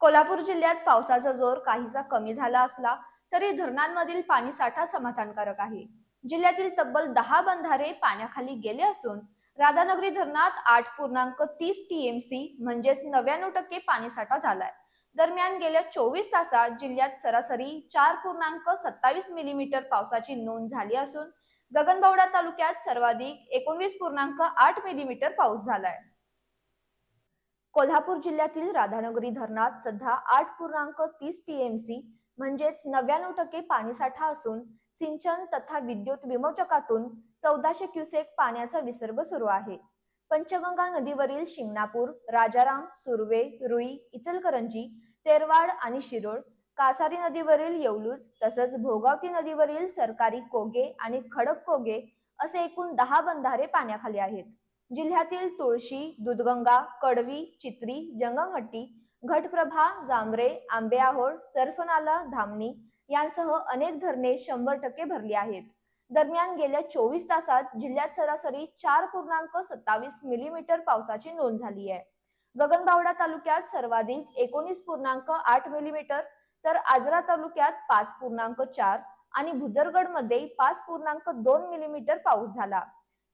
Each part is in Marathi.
कोल्हापूर जिल्ह्यात पावसाचा जोर काहीसा कमी झाला असला तरी धरणांमधील पाणीसाठा समाधानकारक आहे. जिल्ह्यातील तब्बल 10 बंधारे पाण्याखाली गेले असून राधानगरी धरणात 8.30 टीएमसी म्हणजेच 99% पाणीसाठा झालाय. दरम्यान गेल्या 24 तासात जिल्ह्यात सरासरी 4.27 मिलीमीटर पावसाची नोंद झाली असून गगनबावडा तालुक्यात सर्वाधिक 19.8 मिलीमीटर पाऊस झालाय. कोल्हापूर जिल्ह्यातील राधानगरी धरणात सध्या 8.30 टीएमसी म्हणजेच 99% पाणीसाठा असून सिंचन तथा विद्युत विमोचकातून 1400 क्युसेक पाण्याचा विसर्ग सुरू आहे. पंचगंगा नदीवरील शिंगणापूर, राजाराम, सुर्वे, रुई, इचलकरंजी, तेरवाड आणि शिरोळ, कासारी नदीवरील येवलूज तसंच भोगावती नदीवरील सरकारी कोगे आणि खडक कोगे असे एकूण 10 बंधारे पाण्याखाली आहेत. जिल्ह्यातील तुळशी, दूधगंगा, कडवी, चित्री, जंगमहट्टी, घटप्रभा, जांभरे, आंबेआहोळ, सर्फनाला, धामणी यांसह अनेक धरणे 100% भरली आहेत. दरम्यान गेल्या 24 तासात जिल्ह्यात सरासरी 4.27 मिलीमीटर पावसाची नोंद झाली आहे. गगनबावडा तालुक्यात सर्वाधिक 19.8 मिलीमीटर तर आजरा तालुक्यात 5.4 आणि भुदरगडमध्ये 5.2 मिलीमीटर पाऊस झाला.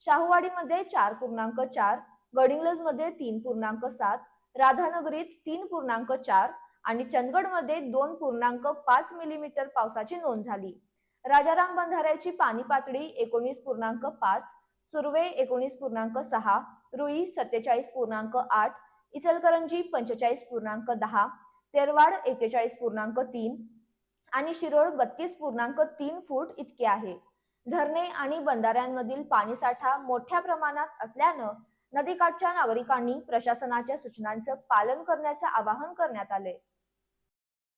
शाहूवाडीमध्ये 4.4, गडिंग्लजमध्ये 3.7, राधानगरीत 3.4 आणि चंदगडमध्ये 2.5 मिलीमीटर पावसाची नोंद झाली. राजाराम बंधाऱ्याची पाणी पातळी 19.5, सुर्वे 19.6, रुई 47.8, इचलकरंजी 45.10, तेरवाड 41.3 आणि शिरोळ 32.3 फूट इतके आहे. धरणे आणि बंधाऱ्यांमधील पाणीसाठा मोठ्या प्रमाणात असल्यानं नदीकाठच्या नागरिकांनी प्रशासनाच्या सूचनांचं पालन करण्याचं आवाहन करण्यात आले.